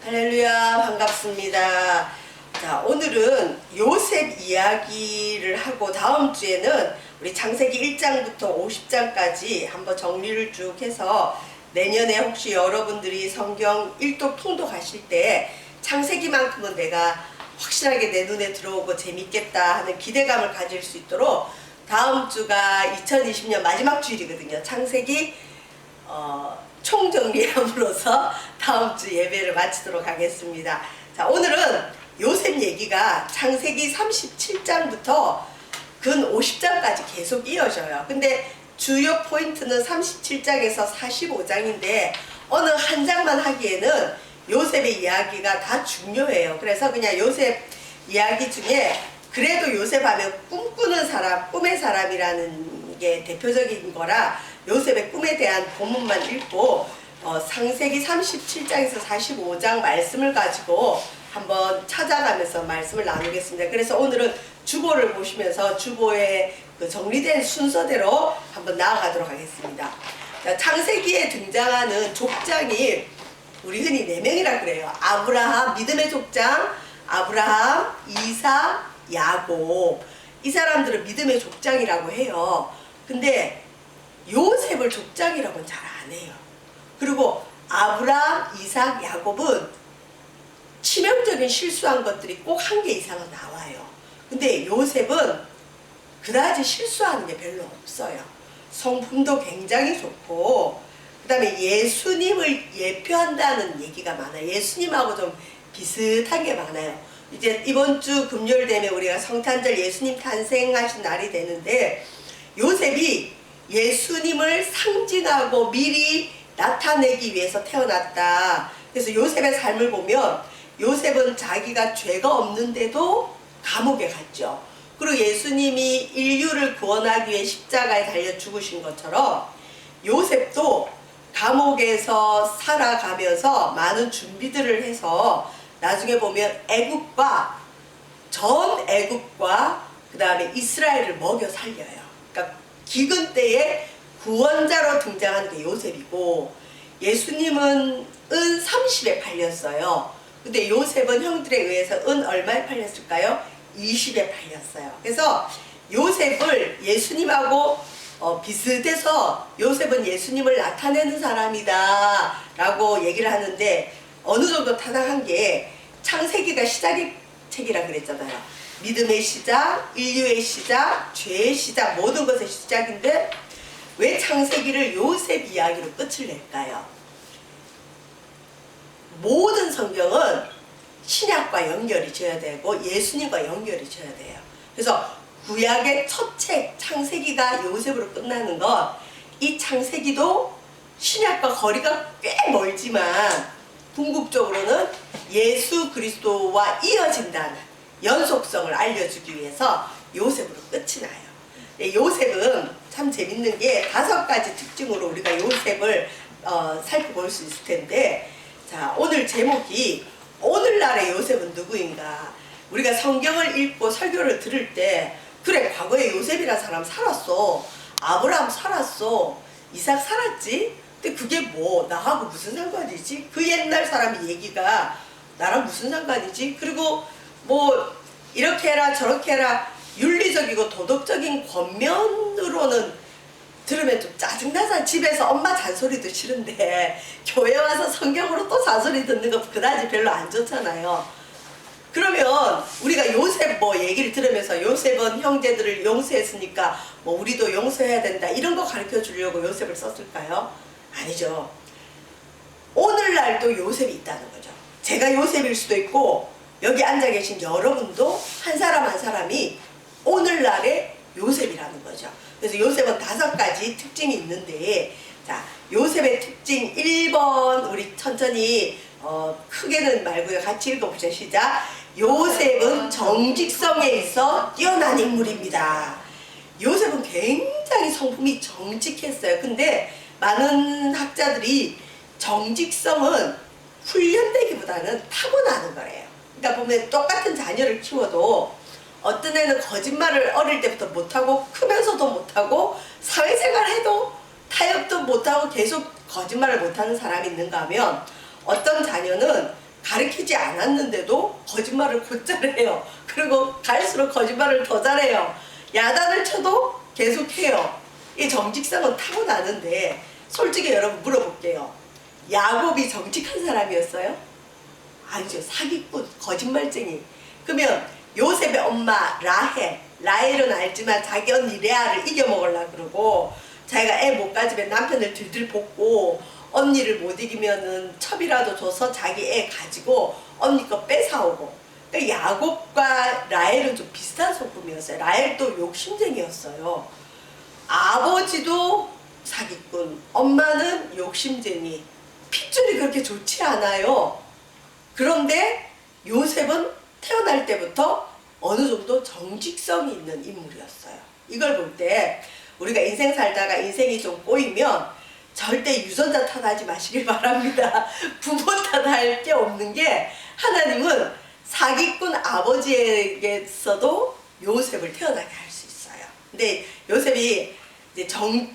할렐루야, 반갑습니다. 자, 오늘은 요셉 이야기를 하고 다음 주에는 우리 창세기 1장부터 50장까지 한번 정리를 쭉 해서 내년에 혹시 여러분들이 성경 일독 통독 하실 때 창세기만큼은 내가 확실하게 내 눈에 들어오고 재밌겠다 하는 기대감을 가질 수 있도록 다음 주가 2020년 마지막 주일이거든요. 창세기 총정리함으로써 다음 주 예배를 마치도록 하겠습니다. 자, 오늘은 요셉 얘기가 창세기 37장부터 근 50장까지 계속 이어져요. 근데 주요 포인트는 37장에서 45장인데 어느 한 장만 하기에는 요셉의 이야기가 다 중요해요. 그래서 그냥 요셉 이야기 중에 그래도 요셉 하면 꿈꾸는 사람, 꿈의 사람이라는 게 대표적인 거라 요셉의 꿈에 대한 본문만 읽고 창세기 37장에서 45장 말씀을 가지고 한번 찾아가면서 말씀을 나누겠습니다. 그래서 오늘은 주보를 보시면서 주보의 그 정리된 순서대로 한번 나아가도록 하겠습니다. 자, 창세기에 등장하는 족장이 우리 흔히 4명이라 그래요. 아브라함, 믿음의 족장, 아브라함, 이삭, 야곱. 이 사람들은 믿음의 족장이라고 해요. 근데 요셉을 족장이라고는 잘 안 해요. 그리고 아브라함, 이삭, 야곱은 치명적인 실수한 것들이 꼭 한 개 이상은 나와요. 근데 요셉은 그다지 실수하는 게 별로 없어요. 성품도 굉장히 좋고 그 다음에 예수님을 예표한다는 얘기가 많아요. 예수님하고 좀 비슷한 게 많아요. 이제 이번 주 금요일 되면 우리가 성탄절 예수님 탄생하신 날이 되는데 요셉이 예수님을 상징하고 미리 나타내기 위해서 태어났다. 그래서 요셉의 삶을 보면 요셉은 자기가 죄가 없는데도 감옥에 갔죠. 그리고 예수님이 인류를 구원하기 위해 십자가에 달려 죽으신 것처럼 요셉도 감옥에서 살아가면서 많은 준비들을 해서 나중에 보면 애굽과 전 애굽과 그 다음에 이스라엘을 먹여 살려요. 그러니까 기근 때에 구원자로 등장하는 게 요셉이고 예수님은 은 30에 팔렸어요. 근데 요셉은 형들에 의해서 은 얼마에 팔렸을까요? 20에 팔렸어요. 그래서 요셉을 예수님하고 비슷해서 요셉은 예수님을 나타내는 사람이다 라고 얘기를 하는데 어느 정도 타당한 게 창세기가 시작의 책이라 그랬잖아요. 믿음의 시작, 인류의 시작, 죄의 시작, 모든 것의 시작인데 왜 창세기를 요셉 이야기로 끝을 낼까요? 모든 성경은 신약과 연결이 져야 되고 예수님과 연결이 져야 돼요. 그래서 구약의 첫 책 창세기가 요셉으로 끝나는 건 이 창세기도 신약과 거리가 꽤 멀지만 궁극적으로는 예수 그리스도와 이어진다는 연속성을 알려주기 위해서 요셉으로 끝이 나요. 요셉은 참 재밌는 게 5가지 특징으로 우리가 요셉을 살펴볼 수 있을 텐데 자, 오늘 제목이 오늘날의 요셉은 누구인가. 우리가 성경을 읽고 설교를 들을 때 그래 과거에 요셉이라는 사람 살았어. 아브라함 살았어. 이삭 살았지. 근데 그게 뭐 나하고 무슨 상관이지? 그 옛날 사람 얘기가 나랑 무슨 상관이지? 그리고 뭐 이렇게 해라 저렇게 해라 윤리적이고 도덕적인 권면으로는 들으면 좀 짜증나잖아. 집에서 엄마 잔소리도 싫은데 교회 와서 성경으로 또 잔소리 듣는 거 그다지 별로 안 좋잖아요. 그러면 우리가 요셉 뭐 얘기를 들으면서 요셉은 형제들을 용서했으니까 뭐 우리도 용서해야 된다 이런 거 가르쳐 주려고 요셉을 썼을까요? 아니죠. 오늘날도 요셉이 있다는 거죠. 제가 요셉일 수도 있고 여기 앉아 계신 여러분도 한 사람 한 사람이 오늘날의 요셉이라는 거죠. 그래서 요셉은 5가지 특징이 있는데 자, 요셉의 특징 1번 우리 천천히 크게는 말고요. 같이 읽어보죠. 시작. 요셉은 정직성에 있어 뛰어난 인물입니다. 요셉은 굉장히 성품이 정직했어요. 근데 많은 학자들이 정직성은 훈련되기보다는 타고나는 거래요. 그러니까 보면 똑같은 자녀를 키워도 어떤 애는 거짓말을 어릴 때부터 못하고 크면서도 못하고 사회생활 해도 타협도 못하고 계속 거짓말을 못하는 사람이 있는가 하면 어떤 자녀는 가르치지 않았는데도 거짓말을 곧잘 해요. 그리고 갈수록 거짓말을 더 잘해요. 야단을 쳐도 계속해요. 이 정직성은 타고나는데 솔직히 여러분 물어볼게요. 야곱이 정직한 사람이었어요? 아니죠. 사기꾼, 거짓말쟁이. 그러면 요셉의 엄마 라헬은 알지만 자기 언니 레아를 이겨먹으려고 그러고, 자기가 애 못 가지면 남편을 들들 볶고, 언니를 못 이기면은 첩이라도 줘서 자기 애 가지고 언니 거 뺏어오고. 그러니까 야곱과 라헬은 좀 비슷한 성품이었어요. 라헬도 욕심쟁이였어요. 아버지도 사기꾼, 엄마는 욕심쟁이. 핏줄이 그렇게 좋지 않아요. 그런데 요셉은 태어날 때부터 어느 정도 정직성이 있는 인물이었어요. 이걸 볼 때 우리가 인생 살다가 인생이 좀 꼬이면 절대 유전자 탓하지 마시길 바랍니다. 부모 탓할 게 없는 게, 하나님은 사기꾼 아버지에게서도 요셉을 태어나게 할 수 있어요. 근데 요셉이 이제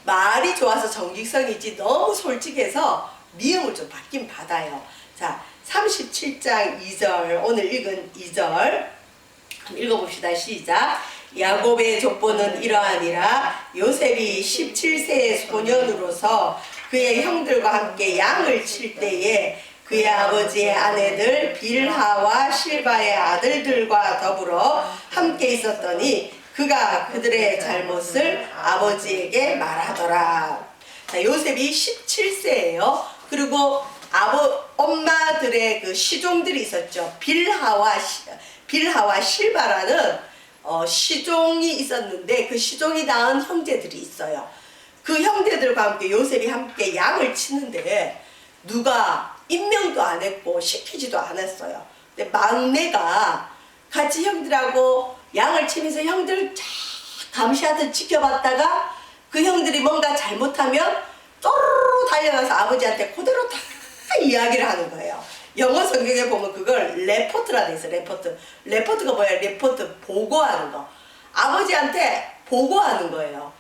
말이 좋아서 정직성이지 너무 솔직해서 미움을 좀 받긴 받아요. 자, 37장 2절, 오늘 읽은 2절 읽어봅시다. 시작. 야곱의 족보는 이러하니라. 요셉이 17세의 소년으로서 그의 형들과 함께 양을 칠 때에 그의 아버지의 아내들 빌하와 실바의 아들들과 더불어 함께 있었더니 그가 그들의 잘못을 아버지에게 말하더라. 자, 요셉이 17세예요. 그리고 엄마들의 그 시종들이 있었죠. 빌하와 실바라는 시종이 있었는데, 그 시종이 낳은 형제들이 있어요. 그 형제들과 함께 요셉이 함께 양을 치는데 누가 임명도 안 했고 시키지도 않았어요. 근데 막내가 같이 형들하고 양을 치면서 형들을 쫙 감시하듯 지켜봤다가 그 형들이 뭔가 잘못하면 쪼르르 달려가서 아버지한테 그대로 다 이야기를 하는 거예요. 영어 성경에 보면 그걸 레포트라 돼 있어. 레포트가 뭐야? 레포트, 보고하는 거. 아버지한테 보고하는 거예요.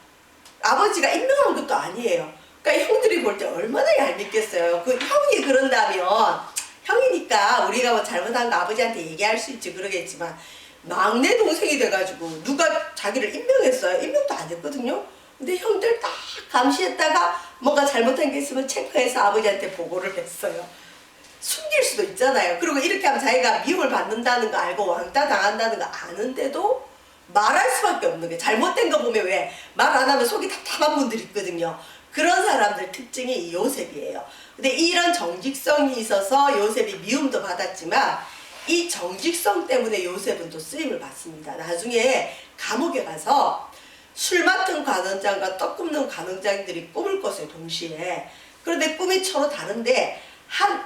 아버지가 임명한 것도 아니에요. 그러니까 형들이 볼 때 얼마나 얄밉겠어요. 그 형이 그런다면, 형이니까 우리가 뭐 잘못한 거 아버지한테 얘기할 수 있지 그러겠지만, 막내 동생이 돼가지고 누가 자기를 임명했어요. 임명도 안 했거든요. 근데 형들 딱 감시했다가 뭔가 잘못한 게 있으면 체크해서 아버지한테 보고를 했어요. 숨길 수도 있잖아요. 그리고 이렇게 하면 자기가 미움을 받는다는 거 알고 왕따 당한다는 거 아는데도 말할 수밖에 없는 게, 잘못된 거 보면 왜 말 안 하면 속이 답답한 분들이 있거든요. 그런 사람들 특징이 요셉이에요. 근데 이런 정직성이 있어서 요셉이 미움도 받았지만, 이 정직성 때문에 요셉은 또 쓰임을 받습니다. 나중에 감옥에 가서 술 맡은 관원장과 떡 굽는 관원장들이 꿈을 꿨어요, 동시에. 그런데 꿈이 서로 다른데,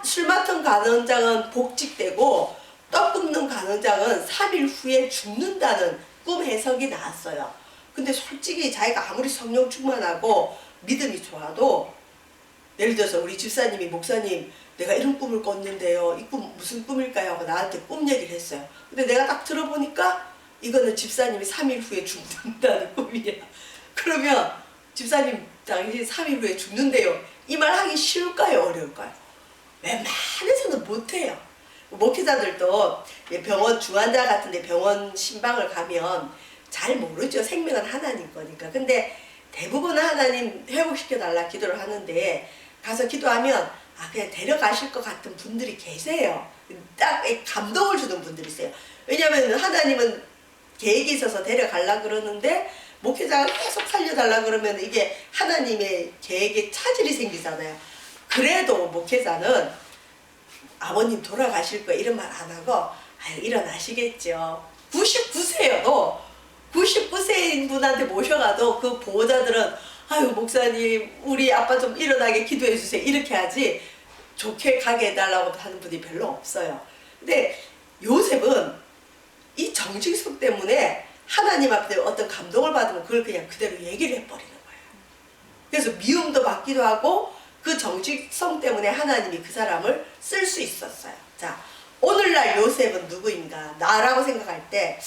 술 맡은 관원장은 복직되고 떡 굽는 관원장은 3일 후에 죽는다는 꿈 해석이 나왔어요. 근데 솔직히 자기가 아무리 성령 충만하고 믿음이 좋아도, 예를 들어서 우리 집사님이, 목사님 내가 이런 꿈을 꿨는데요, 이 꿈 무슨 꿈일까요? 하고 나한테 꿈 얘기를 했어요. 근데 내가 딱 들어보니까 이거는 집사님이 3일 후에 죽는다는 꿈이야. 그러면 집사님 당신 3일 후에 죽는데요, 이 말 하기 쉬울까요? 어려울까요? 웬만해서는 못해요. 목회자들도 병원 중환자 같은데 병원 신방을 가면 잘 모르죠. 생명은 하나님 거니까. 근데 대부분은 하나님 회복시켜달라 기도를 하는데, 가서 기도하면 그냥 데려가실 것 같은 분들이 계세요. 딱 감동을 주는 분들이 있어요. 왜냐하면 하나님은 계획이 있어서 데려가려고 그러는데 목회자가 계속 살려달라 그러면 이게 하나님의 계획에 차질이 생기잖아요. 그래도 목회자는 아버님 돌아가실 거야 이런 말 안 하고 일어나시겠죠. 99세여도 99세인 분한테 모셔가도 그 보호자들은 아유 목사님 우리 아빠 좀 일어나게 기도해 주세요 이렇게 하지, 좋게 가게 해달라고 하는 분이 별로 없어요. 근데 요셉은 이 정직성 때문에 하나님 앞에 어떤 감동을 받으면 그걸 그냥 그대로 얘기를 해버리는 거예요. 그래서 미움도 받기도 하고 그 정직성 때문에 하나님이 그 사람을 쓸 수 있었어요. 자, 오늘날 요셉은 누구인가? 나라고 생각할 때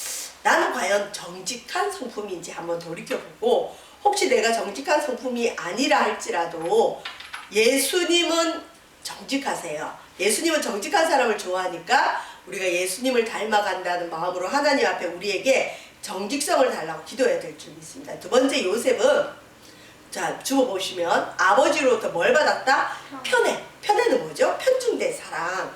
나는 과연 정직한 성품인지 한번 돌이켜보고, 혹시 내가 정직한 성품이 아니라 할지라도 예수님은 정직하세요. 예수님은 정직한 사람을 좋아하니까 우리가 예수님을 닮아간다는 마음으로 하나님 앞에 우리에게 정직성을 달라고 기도해야 될 줄 믿습니다. 두 번째, 요셉은 자 주어 보시면 아버지로부터 뭘 받았다? 편애. 편애는 뭐죠? 편중된 사랑.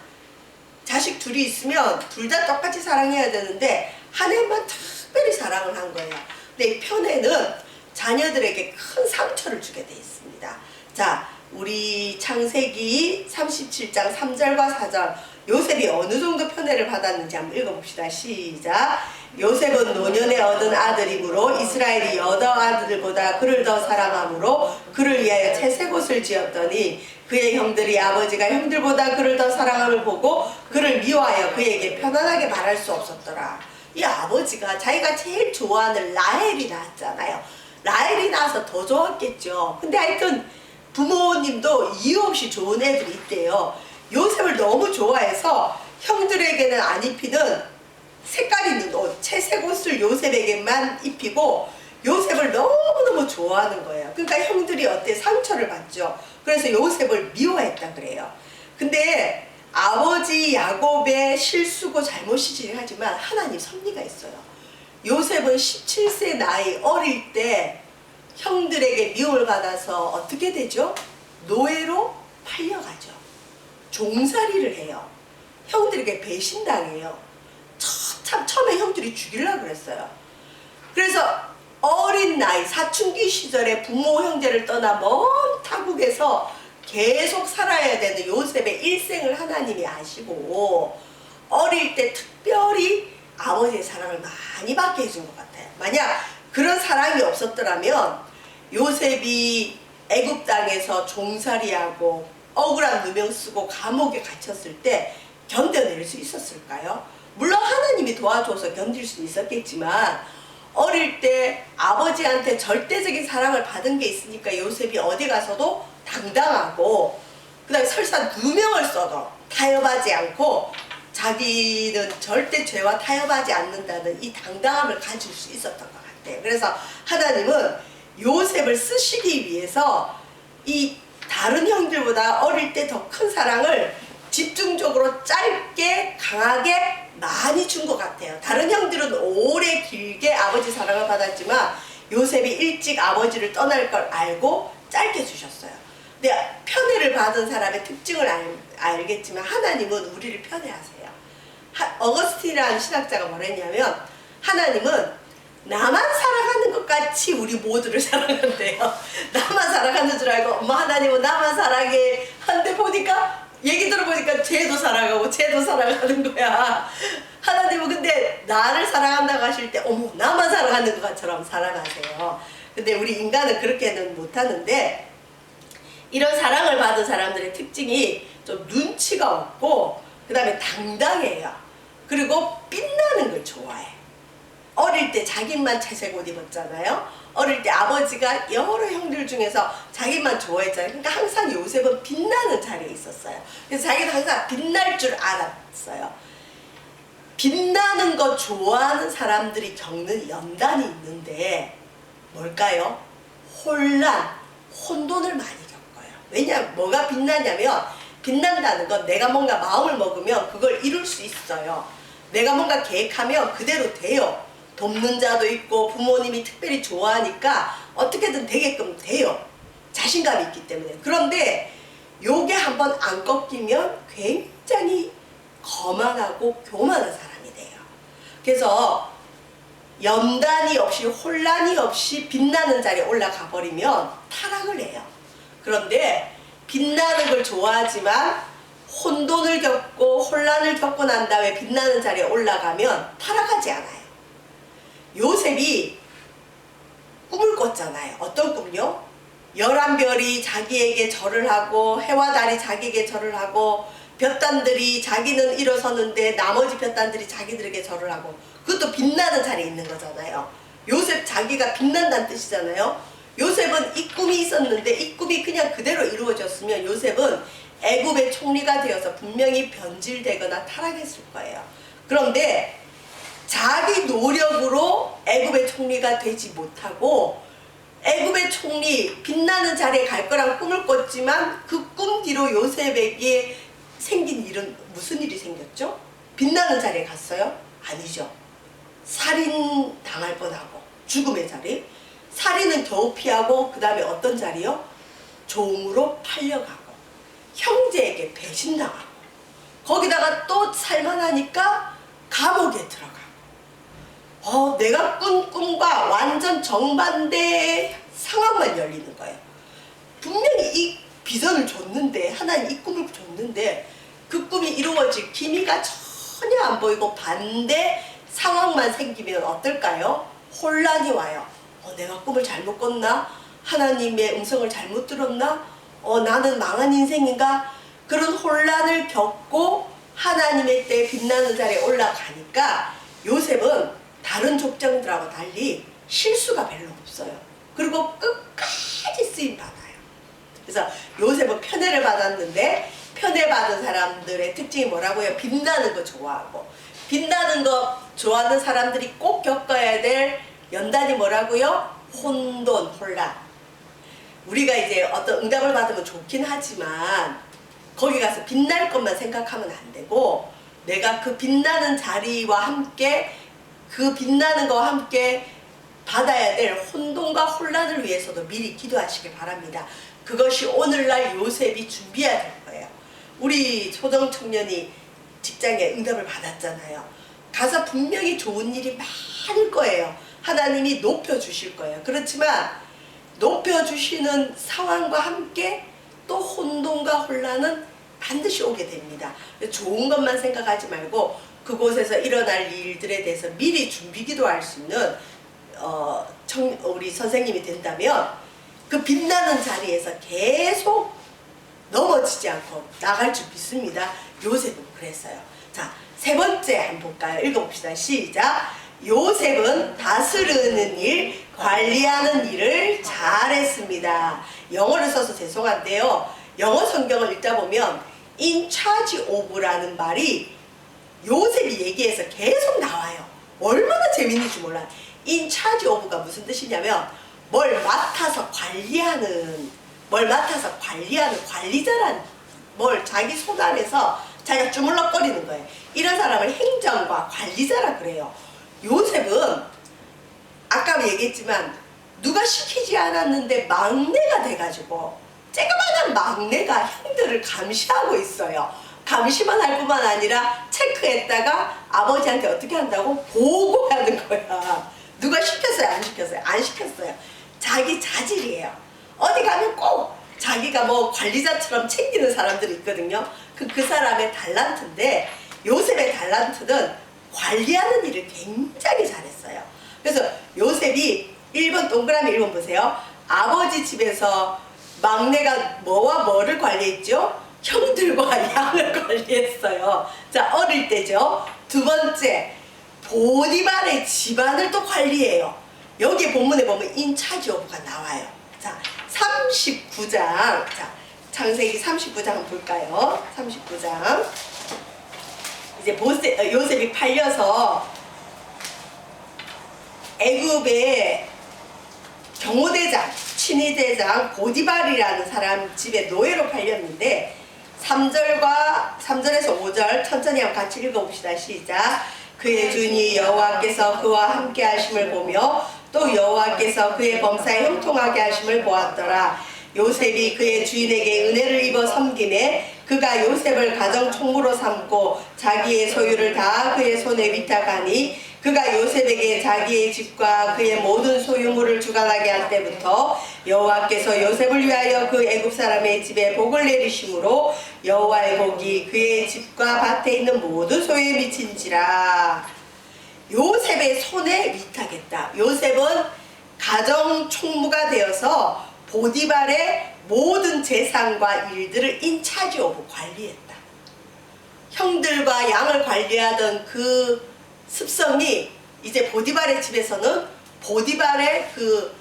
자식 둘이 있으면 둘 다 똑같이 사랑해야 되는데 한 애만 특별히 사랑을 한 거예요. 근데 이 편애는 자녀들에게 큰 상처를 주게 돼 있습니다. 자, 우리 창세기 37장 3절과 4절, 요셉이 어느 정도 편애를 받았는지 한번 읽어봅시다. 시작. 요셉은 노년에 얻은 아들이므로 이스라엘이 여러 아들보다 그를 더 사랑하므로 그를 위하여 채색 옷을 지었더니 그의 형들이 아버지가 형들보다 그를 더 사랑함을 보고 그를 미워하여 그에게 편안하게 말할 수 없었더라. 이 아버지가 자기가 제일 좋아하는 라헬이 낳았잖아요. 라헬이 낳아서 더 좋았겠죠. 근데 하여튼 부모님도 이유 없이 좋은 애들이 있대요. 요셉을 너무 좋아해서 형들에게는 안 입히는 색깔 있는 옷, 채색 옷을 요셉에게만 입히고 요셉을 너무너무 좋아하는 거예요. 그러니까 형들이 어때? 상처를 받죠. 그래서 요셉을 미워했다 그래요. 근데 아버지 야곱의 실수고 잘못이긴 하지만 하나님 섭리가 있어요. 요셉은 17세 나이 어릴 때 형들에게 미움을 받아서 어떻게 되죠? 노예로 팔려가죠. 종살이를 해요. 형들에게 배신당해요. 참 처음에 형들이 죽이려고 그랬어요. 그래서 어린 나이 사춘기 시절에 부모 형제를 떠나 먼 타국에서 계속 살아야 되는 요셉의 일생을 하나님이 아시고 어릴 때 특별히 아버지의 사랑을 많이 받게 해준 것 같아요. 만약 그런 사랑이 없었더라면 요셉이 애굽 땅에서 종살이하고 억울한 누명 쓰고 감옥에 갇혔을 때 견뎌낼 수 있었을까요? 물론 하나님이 도와줘서 견딜 수 있었겠지만 어릴 때 아버지한테 절대적인 사랑을 받은 게 있으니까 요셉이 어디 가서도 당당하고 그 다음에 설사 누명을 써도 타협하지 않고 자기는 절대 죄와 타협하지 않는다는 이 당당함을 가질 수 있었던 것 같아요. 그래서 하나님은 요셉을 쓰시기 위해서 이 다른 형들보다 어릴 때 더 큰 사랑을 집중적으로 짧게 강하게 많이 준 것 같아요. 다른 형들은 오래 길게 아버지 사랑을 받았지만 요셉이 일찍 아버지를 떠날 걸 알고 짧게 주셨어요. 근데 편애를 받은 사람의 특징을 알겠지만 하나님은 우리를 편애하세요. 어거스틴이라는 신학자가 뭐랬냐면 하나님은 나만 사랑하는 것 같이 우리 모두를 사랑한대요. 나만 사랑하는 줄 알고 엄마 하나님은 나만 사랑해 한데 보니까 얘기 들어보니까 쟤도 사랑하고 쟤도 사랑하는 거야. 하나님은 근데 나를 사랑한다고 하실 때 어머 나만 사랑하는 것처럼 사랑하세요. 근데 우리 인간은 그렇게는 못하는데 이런 사랑을 받은 사람들의 특징이 좀 눈치가 없고 그 다음에 당당해요. 그리고 빛나는 걸 좋아해. 어릴 때 자기만 채색 옷 입었잖아요. 어릴 때 아버지가 여러 형들 중에서 자기만 좋아했잖아요. 그러니까 항상 요셉은 빛나는 자리에 있었어요. 그래서 자기는 항상 빛날 줄 알았어요. 빛나는 거 좋아하는 사람들이 겪는 연단이 있는데 뭘까요? 혼란, 혼돈을 많이 겪어요. 왜냐하면 뭐가 빛나냐면 빛난다는 건 내가 뭔가 마음을 먹으면 그걸 이룰 수 있어요. 내가 뭔가 계획하면 그대로 돼요. 돕는 자도 있고 부모님이 특별히 좋아하니까 어떻게든 되게끔 돼요. 자신감이 있기 때문에. 그런데 요게 한번 안 꺾이면 굉장히 거만하고 교만한 사람이 돼요. 그래서 연단이 없이 혼란이 없이 빛나는 자리에 올라가 버리면 타락을 해요. 그런데 빛나는 걸 좋아하지만 혼돈을 겪고 혼란을 겪고 난 다음에 빛나는 자리에 올라가면 타락하지 않아요. 요셉이 꿈을 꿨잖아요. 어떤 꿈요? 11별이 자기에게 절을 하고 해와 달이 자기에게 절을 하고 볕단들이 자기는 일어서는데 나머지 볕단들이 자기들에게 절을 하고 그것도 빛나는 자리에 있는 거잖아요. 요셉 자기가 빛난다는 뜻이잖아요. 요셉은 이 꿈이 있었는데 이 꿈이 그냥 그대로 이루어졌으면 요셉은 애굽의 총리가 되어서 분명히 변질되거나 타락했을 거예요. 그런데 자기 노력으로 애굽의 총리가 되지 못하고 애굽의 총리 빛나는 자리에 갈 거란 꿈을 꿨지만 그 꿈 뒤로 요셉에게 생긴 일은 무슨 일이 생겼죠? 빛나는 자리에 갔어요? 아니죠. 살인 당할 뻔하고 죽음의 자리. 살인은 겨우 피하고 그 다음에 어떤 자리요? 종으로 팔려가고 형제에게 배신당하고 거기다가 또 살만하니까 감옥에 들어가고 내가 꾼 꿈과 완전 정반대의 상황만 열리는 거예요. 분명히 이 비전을 줬는데 하나님 이 꿈을 줬는데 그 꿈이 이루어질 기미가 전혀 안 보이고 반대 상황만 생기면 어떨까요? 혼란이 와요. 내가 꿈을 잘못 꿨나? 하나님의 음성을 잘못 들었나? 나는 망한 인생인가? 그런 혼란을 겪고 하나님의 때 빛나는 자리에 올라가니까 요셉은 다른 족장들하고 달리 실수가 별로 없어요. 그리고 끝까지 쓰임받아요. 그래서 요셉은 편애를 받았는데 편애받은 사람들의 특징이 뭐라고요? 빛나는 거 좋아하고 빛나는 거 좋아하는 사람들이 꼭 겪어야 될 연단이 뭐라고요? 혼돈, 혼란. 우리가 이제 어떤 응답을 받으면 좋긴 하지만 거기 가서 빛날 것만 생각하면 안 되고 내가 그 빛나는 자리와 함께 그 빛나는 것과 함께 받아야 될 혼돈과 혼란을 위해서도 미리 기도하시길 바랍니다. 그것이 오늘날 요셉이 준비해야 될 거예요. 우리 초등 청년이 직장에 응답을 받았잖아요. 가서 분명히 좋은 일이 많을 거예요. 하나님이 높여주실 거예요. 그렇지만 높여주시는 상황과 함께 또 혼돈과 혼란은 반드시 오게 됩니다. 좋은 것만 생각하지 말고 그곳에서 일어날 일들에 대해서 미리 준비 기도할 수 있는 우리 선생님이 된다면 그 빛나는 자리에서 계속 넘어지지 않고 나갈 줄 믿습니다. 요셉은 그랬어요. 자, 세 번째 한번 볼까요? 읽어봅시다. 시작. 요셉은 다스리는 일, 관리하는 일을 잘했습니다. 영어를 써서 죄송한데요. 영어 성경을 읽다 보면 in charge of라는 말이 요셉이 얘기해서 계속 나와요. 얼마나 재밌는지 몰라요. in charge of가 무슨 뜻이냐면 뭘 맡아서 관리하는 관리자란 뭘 자기 손 안에서 자기가 주물럭거리는 거예요. 이런 사람을 행정과 관리자라 그래요. 요셉은 아까 얘기했지만 누가 시키지 않았는데 막내가 돼가지고 쬐그만한 막내가 형들을 감시하고 있어요. 감시만 할 뿐만 아니라 체크했다가 아버지한테 어떻게 한다고 보고하는 거야. 누가 시켰어요? 안 시켰어요? 안 시켰어요. 자기 자질이에요. 어디 가면 꼭 자기가 뭐 관리자처럼 챙기는 사람들이 있거든요. 그 사람의 달란트인데 요셉의 달란트는 관리하는 일을 굉장히 잘했어요. 그래서 요셉이 1번 동그라미 1번 보세요. 아버지 집에서 막내가 뭐와 뭐를 관리했죠? 형들과 양을 관리했어요. 자, 어릴 때죠. 두 번째, 보디발의 집안을 또 관리해요. 여기 본문에 보면 인차지 오브가 나와요. 자, 39장. 자, 창세기 39장 한번 볼까요? 39장. 이제 요셉이 팔려서 애굽의 경호대장, 친위대장 보디발이라는 사람 집에 노예로 팔렸는데 3절에서 5절 천천히 한번 같이 읽어봅시다. 시작. 그의 주인이 여호와께서 그와 함께 하심을 보며 또 여호와께서 그의 범사에 형통하게 하심을 보았더라. 요셉이 그의 주인에게 은혜를 입어 섬김에 그가 요셉을 가정 총무로 삼고 자기의 소유를 다 그의 손에 위탁하니 그가 요셉에게 자기의 집과 그의 모든 소유물을 주관하게 할 때부터 여호와께서 요셉을 위하여 그 애굽 사람의 집에 복을 내리심으로 여호와의 복이 그의 집과 밭에 있는 모든 소유에 미친지라. 요셉의 손에 위탁했다. 요셉은 가정 총무가 되어서 보디발의 모든 재산과 일들을 인차지 오브 관리했다. 형들과 양을 관리하던 그 습성이 이제 보디발의 집에서는 보디발의 그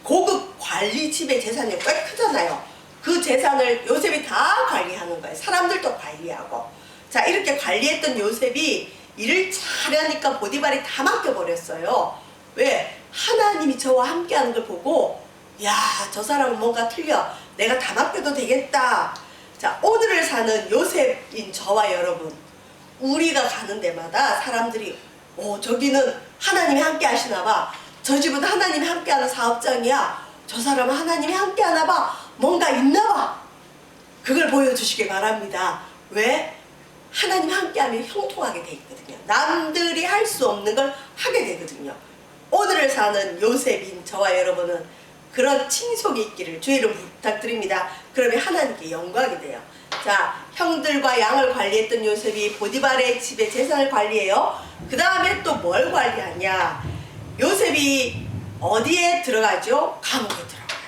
고급 관리집의 재산이 꽤 크잖아요. 그 재산을 요셉이 다 관리하는 거예요. 사람들도 관리하고. 자, 이렇게 관리했던 요셉이 일을 잘하니까 보디발이 다 맡겨버렸어요. 왜? 하나님이 저와 함께하는 걸 보고 야, 저 사람은 뭔가 틀려. 내가 다 맡겨도 되겠다. 자, 오늘을 사는 요셉인 저와 여러분, 우리가 가는 데마다 사람들이 저기는 하나님이 함께 하시나 봐. 저 집은 하나님이 함께하는 사업장이야. 저 사람은 하나님이 함께하나 봐. 뭔가 있나 봐. 그걸 보여주시기 바랍니다. 왜? 하나님이 함께하면 형통하게 돼 있거든요. 남들이 할 수 없는 걸 하게 되거든요. 오늘을 사는 요셉인 저와 여러분은 그런 칭송이 있기를 주의 이름 부탁드립니다. 그러면 하나님께 영광이 돼요. 자, 형들과 양을 관리했던 요셉이 보디발의 집에 재산을 관리해요. 그 다음에 또 뭘 관리하냐? 요셉이 어디에 들어가죠? 감옥에 들어가요.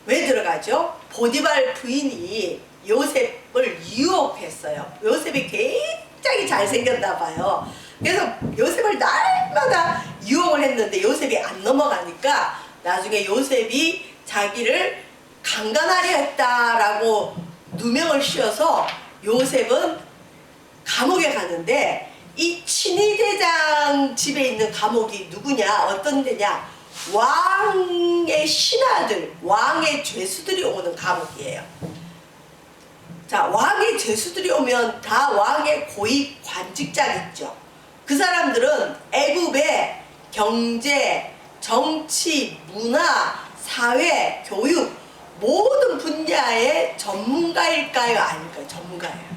왜 들어가죠? 보디발 부인이 요셉을 유혹했어요. 요셉이 굉장히 잘생겼나 봐요. 그래서 요셉을 날마다 유혹을 했는데 요셉이 안 넘어가니까 나중에 요셉이 자기를 강간하려 했다라고 누명을 씌워서 요셉은 감옥에 가는데, 이 친위대장 집에 있는 감옥이 누구냐, 어떤 데냐, 왕의 신하들, 왕의 죄수들이 오는 감옥이에요. 자, 왕의 죄수들이 오면 다 왕의 고위 관직자가 있죠. 그 사람들은 애굽의 경제, 정치, 문화, 사회, 교육 모든 분야의 전문가일까요? 아닐까요? 전문가예요.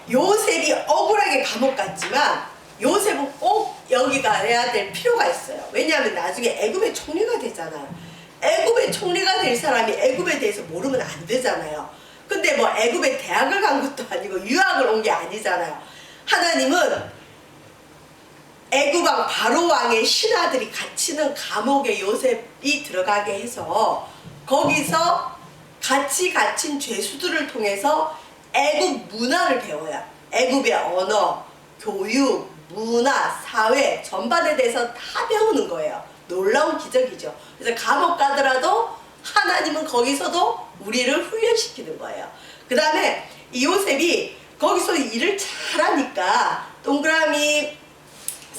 요셉이 억울하게 감옥 갔지만 요셉은 꼭 여기 가야 될 필요가 있어요. 왜냐하면 나중에 애굽의 총리가 되잖아요. 애굽의 총리가 될 사람이 애굽에 대해서 모르면 안 되잖아요. 근데 뭐 애굽에 대학을 간 것도 아니고 유학을 온 게 아니잖아요. 하나님은 애굽왕 바로왕의 신하들이 갇히는 감옥에 요셉이 들어가게 해서 거기서 같이 갇힌 죄수들을 통해서 애굽 문화를 배워요. 애굽의 언어, 교육, 문화, 사회 전반에 대해서 다 배우는 거예요. 놀라운 기적이죠. 그래서 감옥 가더라도 하나님은 거기서도 우리를 훈련시키는 거예요. 그 다음에 이 요셉이 거기서 일을 잘하니까 동그라미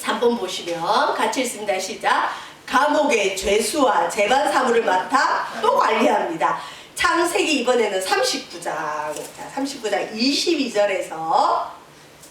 3번 보시면 같이 읽습니다. 시작. 감옥의 죄수와 재반 사무를 맡아 또 관리합니다. 창세기 이번에는 39장, 자, 39장 22절에서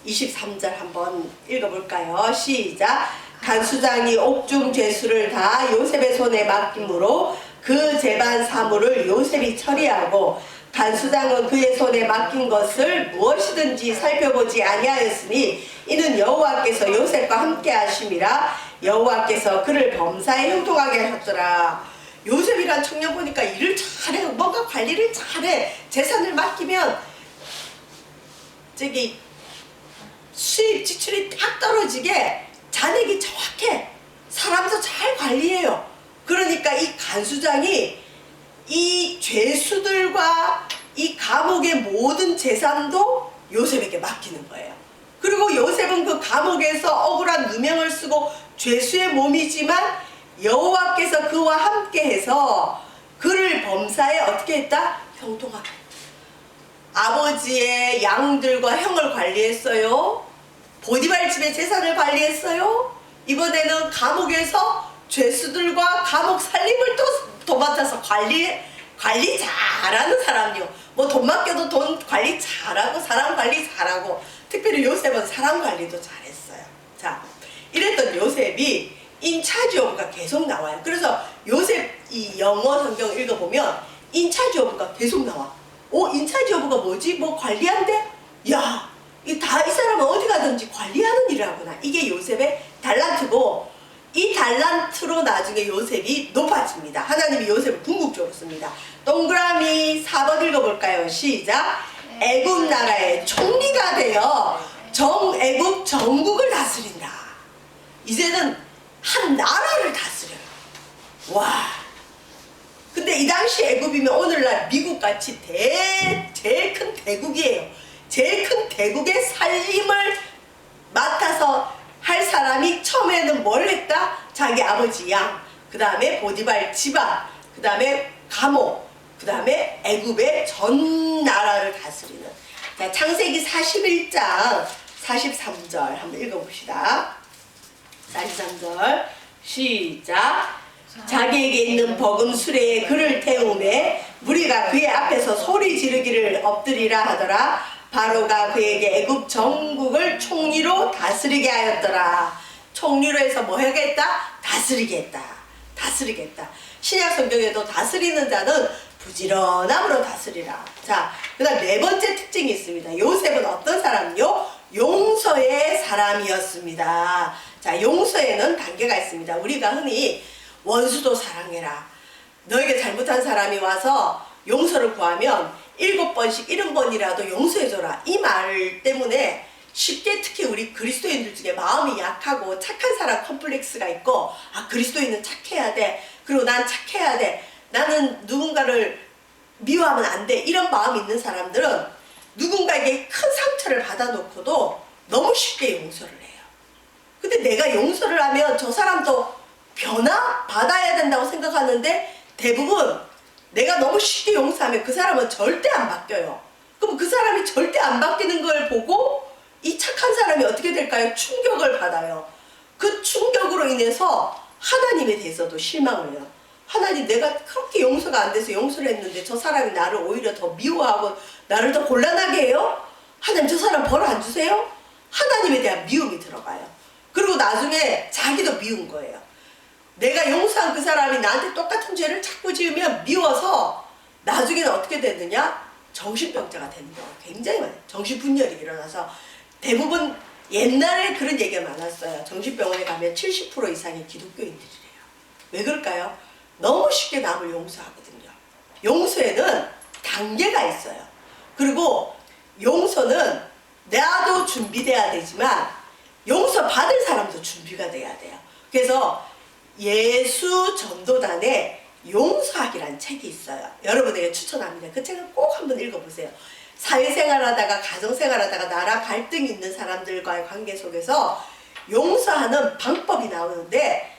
23절 한번 읽어볼까요? 시작. 간수장이 옥중 죄수를 다 요셉의 손에 맡김으로 그 재반 사무를 요셉이 처리하고, 간수장은 그의 손에 맡긴 것을 무엇이든지 살펴보지 아니하였으니 이는 여호와께서 요셉과 함께 하심이라. 여호와께서 그를 범사에 형통하게 하셨더라. 요셉이란 청년 보니까 일을 잘해, 뭔가 관리를 잘해. 재산을 맡기면 저기 수입 지출이 딱 떨어지게 잔액이 정확해. 사람도 잘 관리해요. 그러니까 이 간수장이 이 죄수들과 이 감옥의 모든 재산도 요셉에게 맡기는 거예요. 그리고 요셉은 그 감옥에서 억울한 누명을 쓰고 죄수의 몸이지만 여호와께서 그와 함께해서 그를 범사에 어떻게 했다? 형통하게. 아버지의 양들과 형을 관리했어요. 보디발 집의 재산을 관리했어요. 이번에는 감옥에서 죄수들과 감옥 살림을 또 도맡아서 관리 잘하는 사람이요. 뭐 돈 맡겨도 돈 관리 잘하고 사람 관리 잘하고, 특별히 요셉은 사람 관리도 잘했어요. 자, 이랬던 요셉이 인차지 오브가 계속 나와요. 그래서 요셉 이 영어 성경 읽어보면 인차지 오브가 계속 나와. 인차지 오브가 뭐지? 뭐 관리한대? 야, 이 사람은 어디 가든지 관리하는 일을 하구나. 이게 요셉의 달란트고, 이 달란트로 나중에 요셉이 높아집니다. 하나님이 요셉을 궁극적으로 씁니다. 동그라미 4번 읽어볼까요? 시작. 애굽 나라의 총리가 되어 애굽 전국을 다스린다. 이제는 한 나라를 다스려요. 와. 근데 이 당시 애굽이면 오늘날 미국같이 제일 큰 대국이에요. 제일 큰 대국의 살림을 맡아서 할 사람이 처음에는 뭘 했다? 자기 아버지 양, 그 다음에 보디발 집안, 그 다음에 감옥, 그 다음에 애굽의 전 나라를 다스리는. 자, 창세기 41장 43절 한번 읽어봅시다. 43절 시작. 자기에게 있는 버금 수레에 그를 태우매 무리가 그의 앞에서 소리 지르기를 엎드리라 하더라. 바로가 그에게 애굽 전국을 총리로 다스리게 하였더라. 총리로 해서 뭐 하겠다? 다스리겠다. 다스리겠다. 신약 성경에도 다스리는 자는 부지런함으로 다스리라. 자, 그 다음 네 번째 특징이 있습니다. 요셉은 어떤 사람이요? 용서의 사람이었습니다. 자, 용서에는 단계가 있습니다. 우리가 흔히 원수도 사랑해라. 너에게 잘못한 사람이 와서 용서를 구하면 7번씩 70번이라도 용서해줘라. 이 말 때문에 쉽게 특히 우리 그리스도인들 중에 마음이 약하고 착한 사람 컴플렉스가 있고, 아, 그리스도인은 착해야 돼. 그리고 난 착해야 돼. 나는 누군가를 미워하면 안 돼. 이런 마음이 있는 사람들은 누군가에게 큰 상처를 받아놓고도 너무 쉽게 용서를 해요. 근데 내가 용서를 하면 저 사람도 변화받아야 된다고 생각하는데, 대부분 내가 너무 쉽게 용서하면 그 사람은 절대 안 바뀌어요. 그럼 그 사람이 절대 안 바뀌는 걸 보고 이 착한 사람이 어떻게 될까요? 충격을 받아요. 그 충격으로 인해서 하나님에 대해서도 실망을 해요. 하나님, 내가 그렇게 용서가 안 돼서 용서를 했는데 저 사람이 나를 오히려 더 미워하고 나를 더 곤란하게 해요? 하나님, 저 사람 벌 안 주세요? 하나님에 대한 미움이 들어가요. 그리고 나중에 자기도 미운 거예요. 내가 용서한 그 사람이 나한테 똑같은 죄를 자꾸 지으면 미워서 나중에는 어떻게 되느냐? 정신병자가 되는 경우가 굉장히 많아요. 정신분열이 일어나서 대부분 옛날에 그런 얘기가 많았어요. 정신병원에 가면 70% 이상이 기독교인들이래요. 왜 그럴까요? 너무 쉽게 남을 용서하거든요. 용서에는 단계가 있어요. 그리고 용서는 나도 준비돼야 되지만 용서 받을 사람도 준비가 돼야 돼요. 그래서 예수 전도단에 용서하기란 책이 있어요. 여러분에게 추천합니다. 그 책을 꼭 한번 읽어보세요. 사회생활하다가 가정생활하다가 나라 갈등이 있는 사람들과의 관계 속에서 용서하는 방법이 나오는데,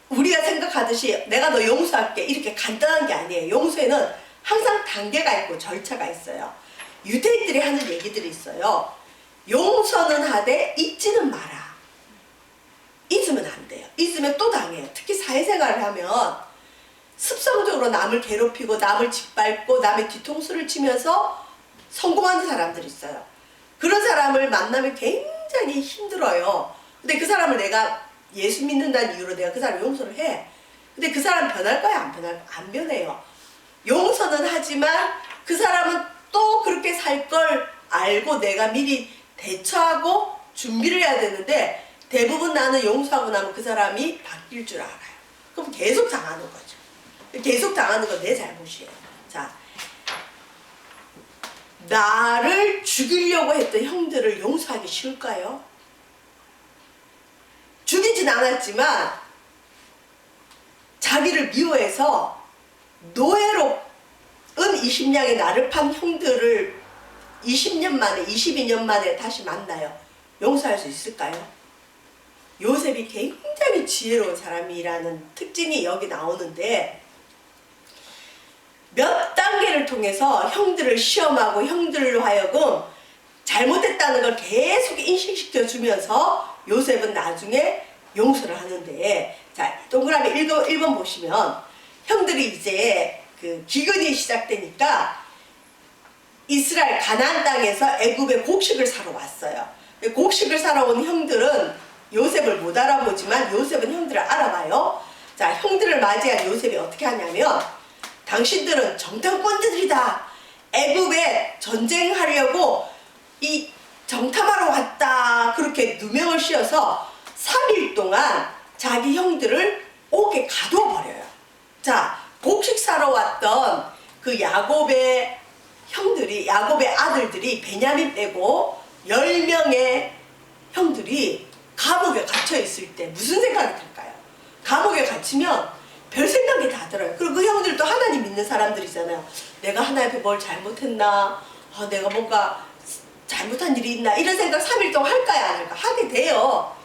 우리가 생각하듯이 내가 너 용서할게 이렇게 간단한 게 아니에요. 용서에는 항상 단계가 있고 절차가 있어요. 유대인들이 하는 얘기들이 있어요. 용서는 하되 잊지는 마라. 잊으면 안 돼요. 잊으면 또 당해요. 특히 사회생활을 하면 습성적으로 남을 괴롭히고 남을 짓밟고 남의 뒤통수를 치면서 성공하는 사람들이 있어요. 그런 사람을 만나면 굉장히 힘들어요. 근데 그 사람을 내가 예수 믿는다는 이유로 내가 그 사람을 용서를 해. 근데 그 사람 변할 거야? 안 변할 거야? 안 변해요. 용서는 하지만 그 사람은 또 그렇게 살 걸 알고 내가 미리 대처하고 준비를 해야 되는데, 대부분 나는 용서하고 나면 그 사람이 바뀔 줄 알아요. 그럼 계속 당하는 거죠. 계속 당하는 건 내 잘못이에요. 자, 나를 죽이려고 했던 형들을 용서하기 쉬울까요? 죽이진 않았지만 자기를 미워해서 노예로 은 20냥의 나를 판 형들을 20년 만에 22년 만에 다시 만나요. 용서할 수 있을까요? 요셉이 굉장히 지혜로운 사람이라는 특징이 여기 나오는데, 몇 단계를 통해서 형들을 시험하고 형들로 하여금 잘못했다는 걸 계속 인식시켜 주면서 요셉은 나중에 용서를 하는데, 자, 동그라미 1번 보시면 형들이 이제 그 기근이 시작되니까 이스라엘 가나안 땅에서 애굽의 곡식을 사러 왔어요. 곡식을 사러 온 형들은 요셉을 못 알아보지만 요셉은 형들을 알아봐요. 자, 형들을 맞이한 요셉이 어떻게 하냐면, 당신들은 정탐꾼들이다. 애굽에 전쟁하려고 이 정탐하러 왔다. 그렇게 누명을 씌워서 3일 동안 자기 형들을 옥에 가둬버려요. 자, 곡식 사러 왔던 그 야곱의 형들이, 야곱의 아들들이 베냐민 빼고 10명의 형들이 감옥에 갇혀 있을 때 무슨 생각이 들까요? 감옥에 갇히면 별 생각이 다 들어요. 그리고 그 형들도 하나님 믿는 사람들이잖아요. 내가 하나님 앞에 뭘 잘못했나? 내가 뭔가 잘못한 일이 있나? 이런 생각 3일 동안 할까요? 안 할까? 하게 돼요.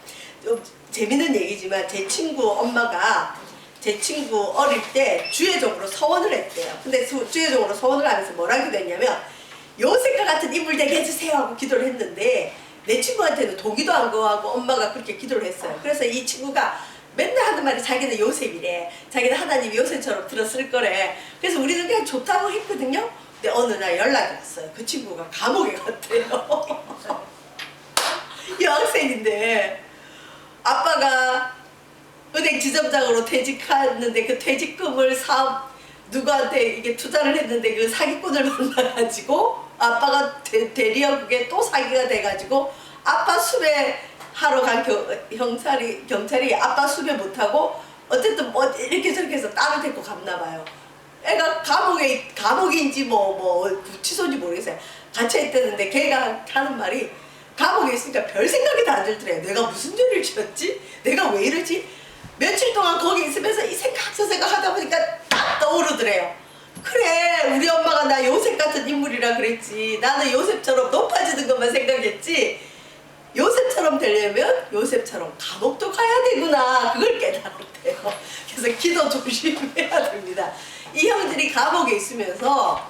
좀 재밌는 얘기지만 제 친구 엄마가 제 친구 어릴 때 주회종으로 서원을 했대요. 근데 주회종으로 서원을 하면서 뭐라 기도했냐면, 요셉과 같은 인물 되게 해주세요 하고 기도를 했는데, 내 친구한테는 도기도 안 거하고 엄마가 그렇게 기도를 했어요. 그래서 이 친구가 맨날 하는 말이 자기는 요셉이래. 자기는 하나님이 요셉처럼 들었을 거래. 그래서 우리는 그냥 좋다고 했거든요. 근데 어느 날 연락이 왔어요. 그 친구가 감옥에 갔대요. 여학생인데 아빠가 은행 지점장으로 퇴직했는데 그 퇴직금을 사업 누구한테 이게 투자를 했는데 그 사기꾼을 만나가지고 아빠가 대리어 그게 또 사기가 돼가지고 아빠 수배하러 간 경찰이 아빠 수배 못하고 어쨌든 뭐 이렇게 저렇게 해서 딸을 데리고 갔나 봐요. 애가 감옥인지 뭐 구치소인지 모르겠어요. 갇혀있다는데 걔가 하는 말이 감옥에 있으니까 별 생각이 다 안 들더래요. 내가 무슨 죄를 지었지? 내가 왜 이러지? 며칠 동안 거기 있으면서 이 생각 저 생각 하다 보니까 딱 떠오르더래요. 그래 우리 엄마가 나 요셉 같은 인물이라 그랬지. 나는 요셉처럼 높아지는 것만 생각했지. 요셉처럼 되려면 요셉처럼 감옥도 가야 되구나. 그걸 깨달았대요. 그래서 기도 조심해야 됩니다. 이 형들이 감옥에 있으면서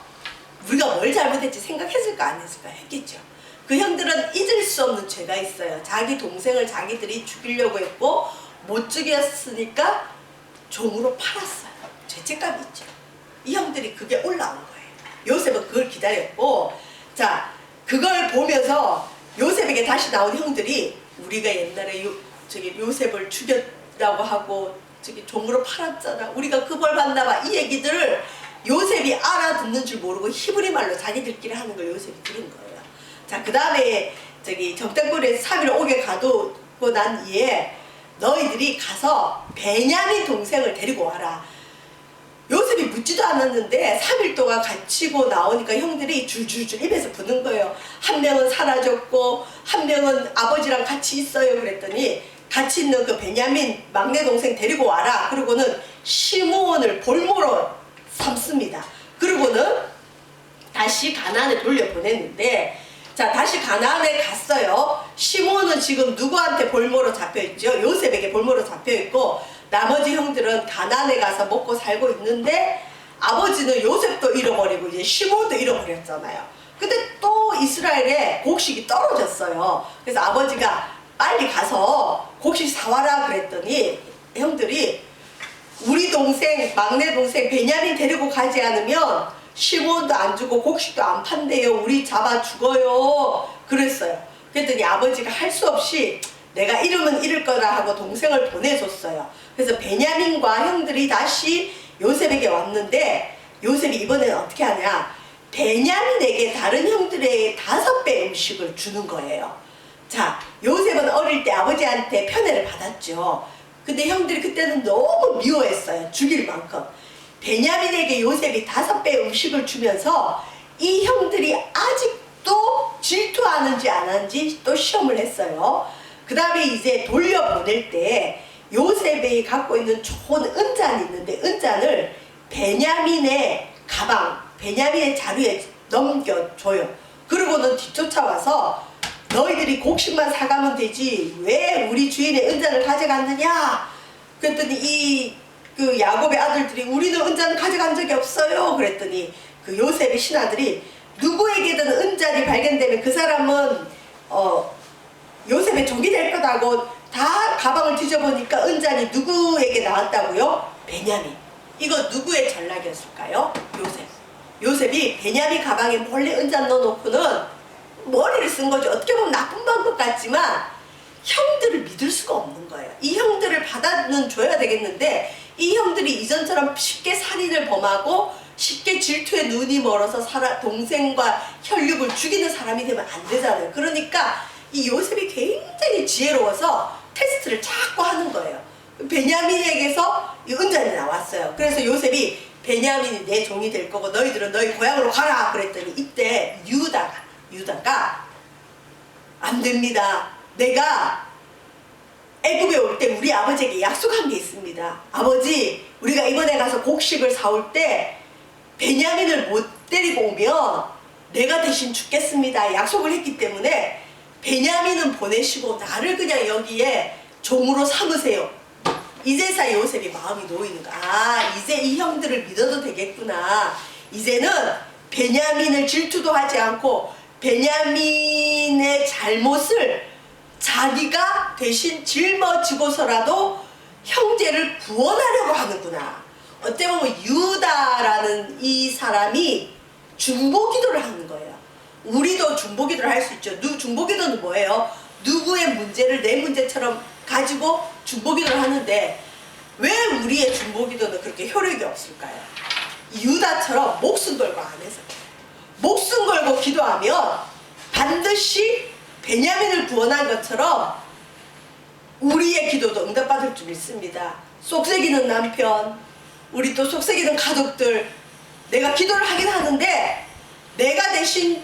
우리가 뭘 잘못했지 생각했을까 안 했을까 했겠죠. 그 형들은 잊을 수 없는 죄가 있어요. 자기 동생을 자기들이 죽이려고 했고 못 죽였으니까 종으로 팔았어요. 죄책감이 있죠. 이 형들이 그게 올라온 거예요. 요셉은 그걸 기다렸고, 자 그걸 보면서 요셉에게 다시 나온 형들이 우리가 옛날에 요셉을 죽였다고 하고 종으로 팔았잖아. 우리가 그 벌 받나 봐. 이 얘기들을 요셉이 알아듣는 줄 모르고 히브리 말로 자기들끼리 하는 걸 요셉이 들은 거예요. 자, 그 다음에 정탐꾼에서 3일 옥에 가두고 난 이에 너희들이 가서 베냐민 동생을 데리고 와라. 요셉이 묻지도 않았는데 3일 동안 갇히고 나오니까 형들이 줄줄줄 입에서 부는 거예요. 한 명은 사라졌고 한 명은 아버지랑 같이 있어요. 그랬더니 같이 있는 그 베냐민 막내 동생 데리고 와라. 그리고는 시므온을 볼모로 삼습니다. 그리고는 다시 가나안에 돌려보냈는데, 자 다시 가나안에 갔어요. 시므온은 지금 누구한테 볼모로 잡혀있죠? 요셉에게 볼모로 잡혀있고 나머지 형들은 가나안에 가서 먹고 살고 있는데 아버지는 요셉도 잃어버리고 이제 시므온도 잃어버렸잖아요. 근데 또 이스라엘에 곡식이 떨어졌어요. 그래서 아버지가 빨리 가서 곡식 사와라 그랬더니 형들이 우리 동생 막내 동생 베냐민 데리고 가지 않으면 시몬도 안 주고 곡식도 안 판대요. 우리 잡아 죽어요. 그랬어요. 그랬더니 아버지가 할 수 없이 내가 잃으면 잃을 거라 하고 동생을 보내줬어요. 그래서 베냐민과 형들이 다시 요셉에게 왔는데 요셉이 이번에는 어떻게 하냐, 베냐민에게 다른 형들의 5배 음식을 주는 거예요. 자, 요셉은 어릴 때 아버지한테 편애를 받았죠. 근데 형들이 그때는 너무 미워했어요. 죽일 만큼. 베냐민에게 요셉이 5배 음식을 주면서 이 형들이 아직도 질투하는지 안 하는지 또 시험을 했어요. 그 다음에 이제 돌려보낼 때 요셉이 갖고 있는 좋은 은잔이 있는데 은잔을 베냐민의 가방, 베냐민의 자루에 넘겨줘요. 그러고는 뒤쫓아와서 너희들이 곡식만 사가면 되지 왜 우리 주인의 은잔을 가져갔느냐. 그랬더니 그 야곱의 아들들이 우리는 은잔을 가져간 적이 없어요. 그랬더니 그 요셉의 신하들이 누구에게든 은잔이 발견되면 그 사람은 요셉의 종이 될 거다고 다 가방을 뒤져보니까 은잔이 누구에게 나왔다고요? 베냐민. 이거 누구의 전략이었을까요? 요셉이 베냐민 가방에 몰래 은잔 넣어놓고는 머리를 쓴 거죠. 어떻게 보면 나쁜 방법 같지만 형들을 믿을 수가 없는 거예요. 이 형들을 받아는 줘야 되겠는데 이 형들이 이전처럼 쉽게 살인을 범하고 쉽게 질투에 눈이 멀어서 동생과 혈육을 죽이는 사람이 되면 안 되잖아요. 그러니까 이 요셉이 굉장히 지혜로워서 테스트를 자꾸 하는 거예요. 베냐민에게서 이 은잔이 나왔어요. 그래서 요셉이 베냐민이 내 종이 될 거고 너희들은 너희 고향으로 가라 그랬더니 이때 유다가 안 됩니다. 내가 애굽에 올 때 우리 아버지에게 약속한 게 있습니다. 아버지, 우리가 이번에 가서 곡식을 사올 때 베냐민을 못 데리고 오면 내가 대신 죽겠습니다. 약속을 했기 때문에 베냐민은 보내시고 나를 그냥 여기에 종으로 삼으세요. 이제서 요셉이 마음이 놓이는 거야. 아, 이제 이 형들을 믿어도 되겠구나. 이제는 베냐민을 질투도 하지 않고 베냐민의 잘못을 자기가 대신 짊어지고서라도 형제를 구원하려고 하는구나. 어때 보면 유다라는 이 사람이 중보기도를 하는 거예요. 우리도 중보기도를 할 수 있죠. 중보기도는 뭐예요? 누구의 문제를 내 문제처럼 가지고 중보기도를 하는데 왜 우리의 중보기도는 그렇게 효력이 없을까요? 유다처럼 목숨 걸고 안 해서. 목숨 걸고 기도하면 반드시 베냐민을 구원한 것처럼 우리의 기도도 응답받을 줄 믿습니다. 속썩이는 남편, 우리 또 속썩이는 가족들, 내가 기도를 하긴 하는데 내가 대신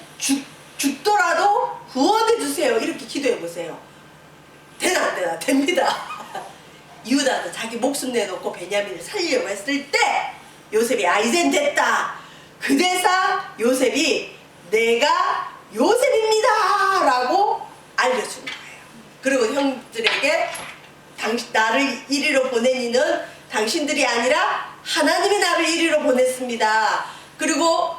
죽더라도 구원해 주세요. 이렇게 기도해 보세요. 되나 안 되나? 됩니다. 유다도 자기 목숨 내놓고 베냐민을 살리려고 했을 때 요셉이 이젠 됐다. 그래서 요셉이 내가 요셉입니다 라고 알려준 거예요. 그리고 형들에게 나를 이리로 보낸 이는 당신들이 아니라 하나님이 나를 이리로 보냈습니다. 그리고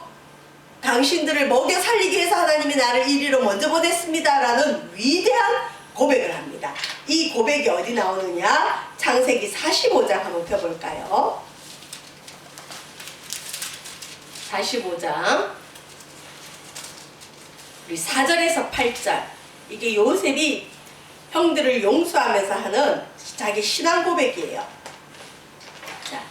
당신들을 먹여 살리기 위해서 하나님이 나를 이리로 먼저 보냈습니다 라는 위대한 고백을 합니다. 이 고백이 어디 나오느냐? 창세기 45장 한번 펴볼까요? 45장 우리 4절에서 8절, 이게 요셉이 형들을 용서하면서 하는 자기 신앙 고백이에요. 자,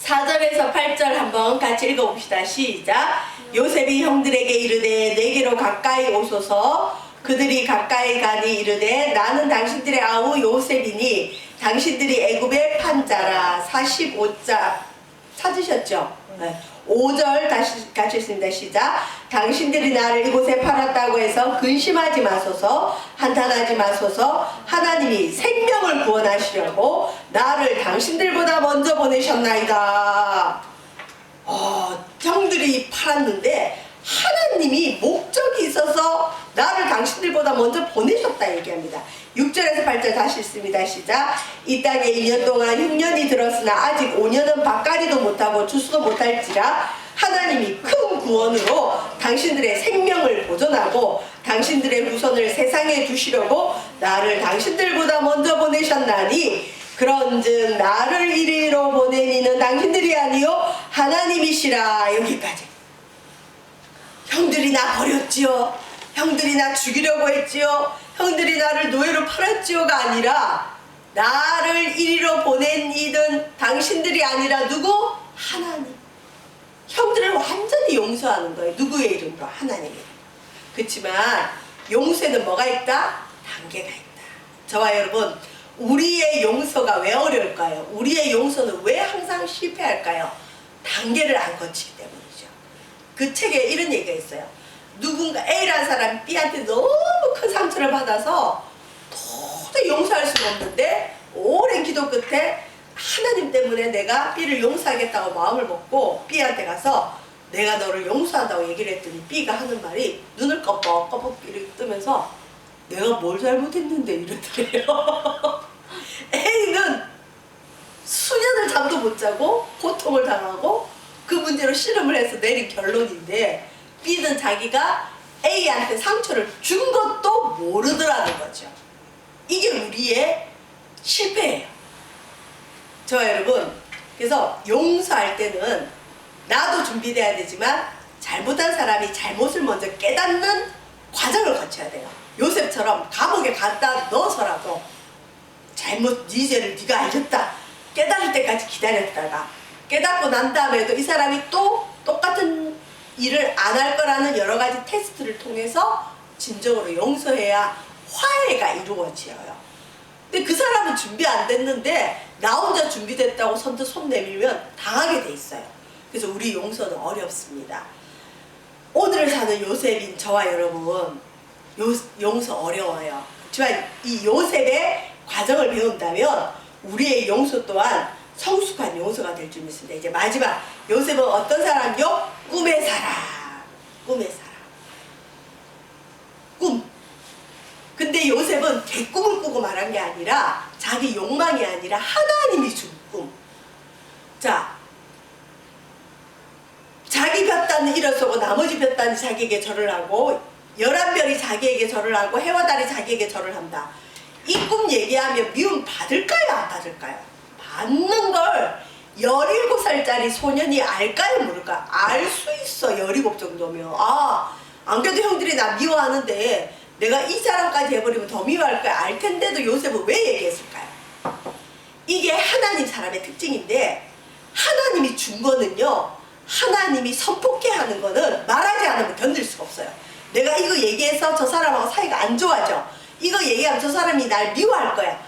4절에서 8절 한번 같이 읽어봅시다. 시작. 요셉이 형들에게 이르되 내게로 가까이 오소서. 그들이 가까이 가니 이르되 나는 당신들의 아우 요셉이니 당신들이 애굽의 판자라. 45자 찾으셨죠? 네. 5절 다시 같이 읽습니다. 시작. 당신들이 나를 이곳에 팔았다고 해서 근심하지 마소서. 한탄하지 마소서. 하나님이 생명을 구원하시려고 나를 당신들보다 먼저 보내셨나이다. 형들이 팔았는데 하나님이 목적이 있어서 나를 당신들보다 먼저 보내셨다 얘기합니다. 6절에서 8절 다시 읽습니다. 시작. 이 땅에 1년 동안 흉년이 들었으나 아직 5년은 밭가리도 못하고 추수도 못할지라 하나님이 큰 구원으로 당신들의 생명을 보존하고 당신들의 후손을 세상에 두시려고 나를 당신들보다 먼저 보내셨나니 그런즉 나를 이리로 보낸 이는 당신들이 아니요 하나님이시라. 여기까지. 형들이 나 버렸지요. 형들이 나 죽이려고 했지요. 형들이 나를 노예로 팔았지요가 아니라 나를 이리로 보낸 이는 당신들이 아니라 누구? 하나님. 형들을 완전히 용서하는 거예요. 누구의 이름으로? 하나님의 이름. 그렇지만 용서에는 뭐가 있다? 단계가 있다. 저와 여러분, 우리의 용서가 왜 어려울까요? 우리의 용서는 왜 항상 실패할까요? 단계를 안 거치기 때문이죠. 그 책에 이런 얘기가 있어요. 누군가 A라는 사람이 B한테 너무 큰 상처를 받아서 도저히 용서할 수가 없는데 오랜 기도 끝에 하나님 때문에 내가 B를 용서하겠다고 마음을 먹고 B한테 가서 내가 너를 용서한다고 얘기를 했더니 B가 하는 말이 눈을 껌뻑껌뻑 이렇게 뜨면서 내가 뭘 잘못했는데 이러더래요. A는 수년을 잠도 못 자고 고통을 당하고 그 문제로 씨름을 해서 내린 결론인데 B는 자기가 A한테 상처를 준 것도 모르더라는 거죠. 이게 우리의 실패예요. 저와 여러분, 그래서 용서할 때는 나도 준비돼야 되지만 잘못한 사람이 잘못을 먼저 깨닫는 과정을 거쳐야 돼요. 요셉처럼 감옥에 갖다 넣어서라도 잘못 네 죄를 네가 알렸다 깨달을 때까지 기다렸다가 깨닫고 난 다음에도 이 사람이 또 똑같은 일을 안 할 거라는 여러 가지 테스트를 통해서 진정으로 용서해야 화해가 이루어져요. 근데 그 사람은 준비 안 됐는데 나 혼자 준비됐다고 선뜻 손 내밀면 당하게 돼 있어요. 그래서 우리 용서는 어렵습니다. 오늘 사는 요셉인 저와 여러분, 용서 어려워요. 하지만 이 요셉의 과정을 배운다면 우리의 용서 또한 성숙한 용서가 될 줄 믿습니다. 이제 마지막, 요셉은 어떤 사람이요? 꿈의 사람. 꿈의 사람. 꿈. 근데 요셉은 개꿈을 꾸고 말한 게 아니라 자기 욕망이 아니라 하나님이 준 꿈. 자, 자기 볕단은 일어서고 나머지 볕단이 자기에게 절을 하고 11별이 자기에게 절을 하고 해와 달이 자기에게 절을 한다. 이 꿈 얘기하면 미움 받을까요? 안 받을까요? 않는 걸 17살짜리 소년이 알까요 모를까? 알 수 있어. 17 정도면. 안 그래도 형들이 나 미워하는데 내가 이 자랑까지 해버리면 더 미워할 거야 알 텐데도 요셉은 왜 얘기했을까요? 이게 하나님 사람의 특징인데, 하나님이 준 거는요, 하나님이 선포케 하는 거는 말하지 않으면 견딜 수가 없어요. 내가 이거 얘기해서 저 사람하고 사이가 안 좋아져. 이거 얘기하면 저 사람이 날 미워할 거야.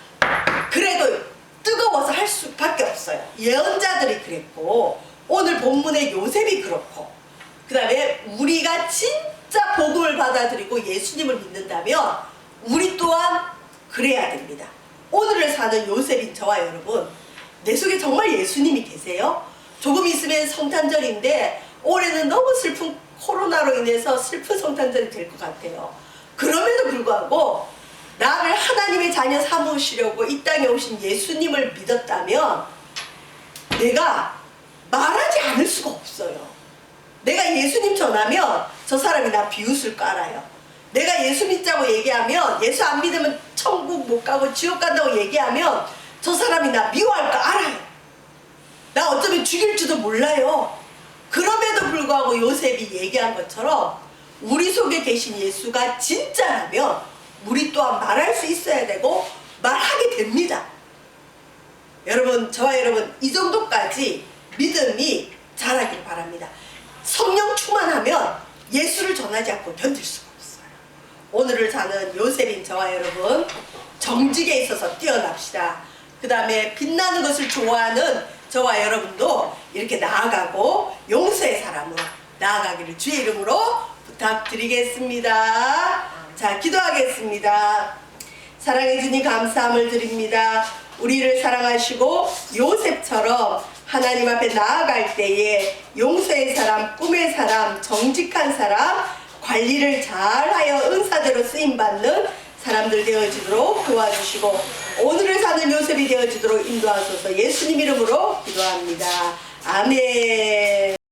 그래도 뜨거워서 할 수밖에 없어요. 예언자들이 그랬고, 오늘 본문의 요셉이 그렇고, 그 다음에 우리가 진짜 복음을 받아들이고 예수님을 믿는다면 우리 또한 그래야 됩니다. 오늘을 사는 요셉인 저와 여러분, 내 속에 정말 예수님이 계세요? 조금 있으면 성탄절인데 올해는 너무 슬픈 코로나로 인해서 슬픈 성탄절이 될 것 같아요. 그럼에도 불구하고 나를 하나님의 자녀 삼으시려고 이 땅에 오신 예수님을 믿었다면 내가 말하지 않을 수가 없어요. 내가 예수님 전하면 저 사람이 나 비웃을 거 알아요. 내가 예수 믿자고 얘기하면, 예수 안 믿으면 천국 못 가고 지옥 간다고 얘기하면 저 사람이 나 미워할 거 알아요. 나 어쩌면 죽일지도 몰라요. 그럼에도 불구하고 요셉이 얘기한 것처럼 우리 속에 계신 예수가 진짜라면 우리 또한 말할 수 있어야 되고 말하게 됩니다. 여러분, 저와 여러분, 이 정도까지 믿음이 자라길 바랍니다. 성령 충만하면 예수를 전하지 않고 견딜 수가 없어요. 오늘을 사는 요셉인 저와 여러분, 정직에 있어서 뛰어납시다. 그 다음에 빛나는 것을 좋아하는 저와 여러분도 이렇게 나아가고 용서의 사람으로 나아가기를 주의 이름으로 부탁드리겠습니다. 자, 기도하겠습니다. 사랑해 주님 감사함을 드립니다. 우리를 사랑하시고 요셉처럼 하나님 앞에 나아갈 때에 용서의 사람, 꿈의 사람, 정직한 사람, 관리를 잘하여 은사대로 쓰임받는 사람들 되어지도록 도와주시고 오늘을 사는 요셉이 되어지도록 인도하소서. 예수님 이름으로 기도합니다. 아멘.